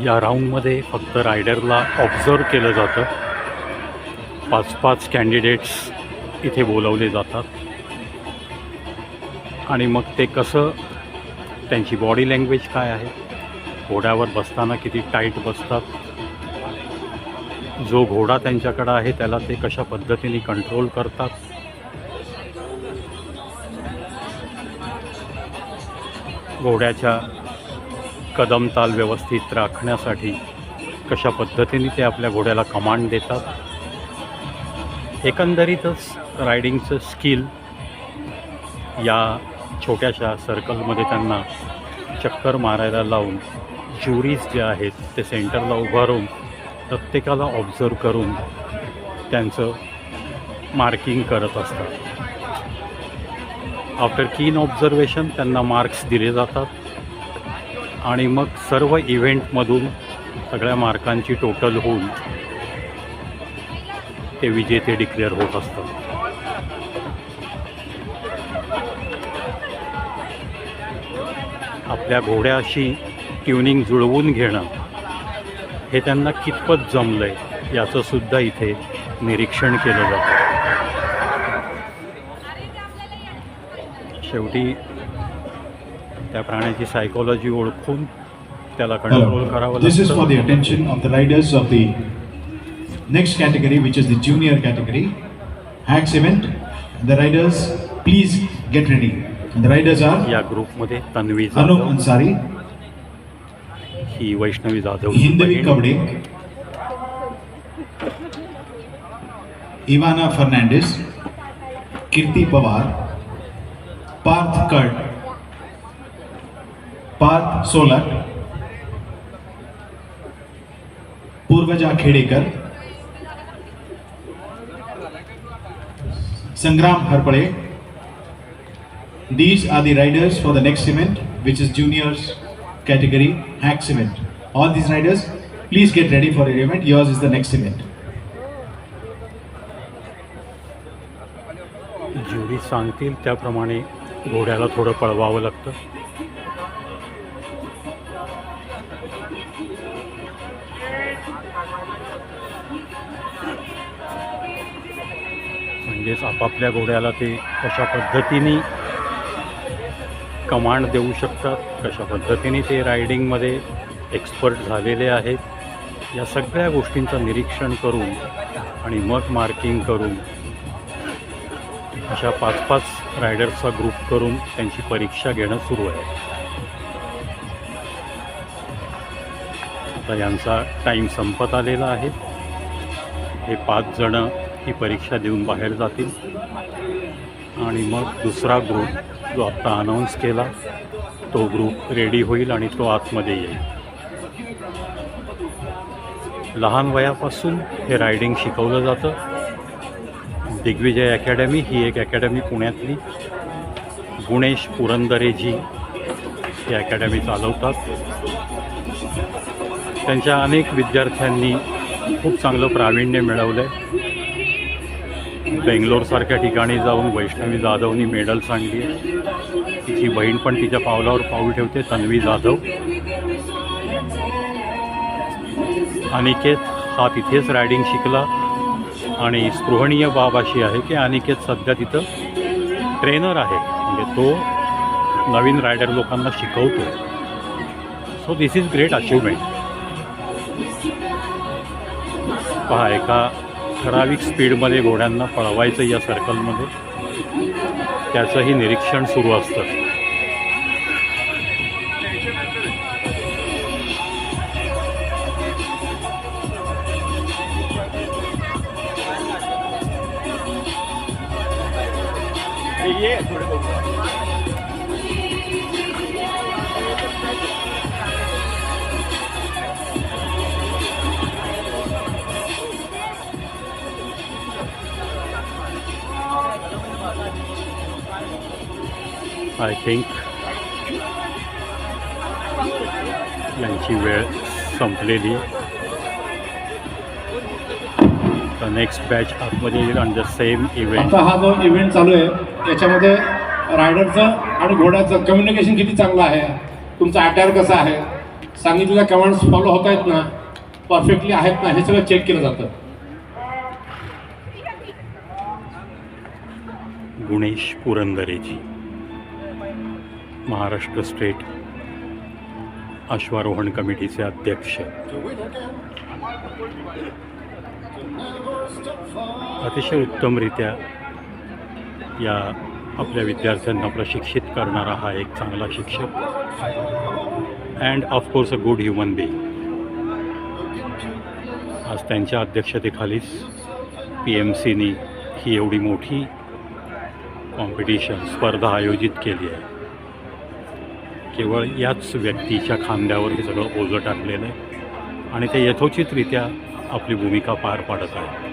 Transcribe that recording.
या राऊंडमध्ये फक्त रायडरला ऑब्झर्व केलं जातं. 5-5 कॅन्डिडेट्स इथे बोलवले जातात आणि मग ते कसं, त्यांची बॉडी लँग्वेज काय आहे, घोड्यावर बसताना किती टाईट बसतात, जो घोडा त्यांच्याकडं आहे त्याला ते कशा पद्धतीने कंट्रोल करतात, घोड्याच्या कदमताल व्यवस्थित राखण्यासाठी कशा पद्धतीने ते आपल्या घोड्याला कमांड देतात. एकंदरीतच रायडिंगचं स्किल या छोट्याशा सर्कलमध्ये त्यांना चक्कर मारायला लावून ज्युरीज जे आहेत ते सेंटरला उभं राहून प्रत्येकाला ऑब्झर्व करून त्यांचं मार्किंग करत असतात. आफ्टर कीन ऑब्झर्वेशन त्यांना मार्क्स दिले जातात आणि मग सर्व इव्हेंटमधून सगळ्या मार्कांची टोटल होऊन ते विजेते डिक्लेअर होत असतात. आपल्या घोड्याशी ट्युनिंग जुळवून घेणं हे त्यांना कितपत जमलं आहे याचंसुद्धा इथे निरीक्षण केलं जातं. शेवटी त्या प्राण्याची सायकोलॉजी ओळखून त्याला कंट्रोल करावं लागतं. This is for the attention of the riders of the next category, which is the junior category, hacks event. The riders, please get ready. And the riders are या ग्रुपमध्ये तन्वी Anu जाधव, Ansari, ही Vaishnavi Jadhav, Hindavi Kabde, Ivana Fernandez, Kirti Pawar, Parth Kurt, Parth Solak, Purvaja Khedekar, Sangram Harpade. These are the riders for the next event, which is juniors category hacks event. All these riders, please get ready for your event. Yours is the next event. Jury सांगतील त्याप्रमाणे घोड्याला थोडं पळवावं लागतं. म्हणजेच आपापल्या घोड्याला ते कशा पद्धतीने कमांड देऊ शकतात, कशा पद्धतीने ते रायडिंगमध्ये एक्सपर्ट झालेले आहेत, या सगळ्या गोष्टींचं निरीक्षण करून आणि मग मार्किंग करून अशा 5-5 रायडर्सचा ग्रुप करून त्यांची परीक्षा घेणं सुरू आहे. आता यांचा टाईम संपत आलेला आहे. हे 5 जणं ही परीक्षा देऊन बाहेर जातील आणि मग दुसरा ग्रुप जो आत्ता अनाऊन्स केला तो ग्रुप रेडी होईल आणि तो आतमध्ये येईल. लहान वयापासून हे रायडिंग शिकवलं जातं. दिग्विजय अकॅडमी ही एक अकॅडमी पुण्यातली, गुणेश पुरंदरेजी ही अकॅडमी चालवतात. त्यांच्या अनेक विद्यार्थ्यांनी खूप चांगलं प्रावीण्य मिळवलं आहे. बेंगलोरसारख्या ठिकाणी जाऊन वैष्णवी जाधवनी मेडल्स आणली आहे. तिची बहीण पण तिच्या पावलावर पाऊल ठेवते, तन्वी जाधव. अनिकेत हा तिथेच रायडिंग शिकला आणि स्पृहणीय बाब अशी आहे की अनिकेत सध्या तिथं ट्रेनर आहे, म्हणजे तो नवीन रायडर लोकांना शिकवतो. So this is great achievement. पहा, एका ठराविक स्पीडमध्ये घोड्यांना पळवायचं या सर्कलमध्ये, त्याचंही निरीक्षण सुरू असतं. आय थिंक यांची वेळ संपलेली. तर नेक्स्ट बॅच आतमध्ये येईल ऑन द सेम इव्हेंट. आता हा जो इव्हेंट चालू आहे याच्यामध्ये रायडरचं आणि घोड्याचं कम्युनिकेशन किती चांगलं आहे, तुमचा अटायर कसा आहे, सांगितलेल्या कमांड्स फॉलो होत आहेत ना, परफेक्टली आहेत ना, हे सगळं चेक केलं जातं. गुणेश पुरंदरेजी, महाराष्ट्र स्टेट अश्वारोहण कमिटीचे अध्यक्ष. अतिशय उत्तमरित्या या आपल्या विद्यार्थ्यांना प्रशिक्षित करणारा हा एक चांगला शिक्षक and of course a good human being. आज त्यांच्या अध्यक्षतेखालीच PMCनी ही एवढी मोठी कॉम्पिटिशन स्पर्धा आयोजित केली आहे. केवळ याच व्यक्तीच्या खांद्यावर हे सगळं ओझं टाकलेलं आहे आणि ते यथोचितरित्या आपली भूमिका पार पाडत आहे.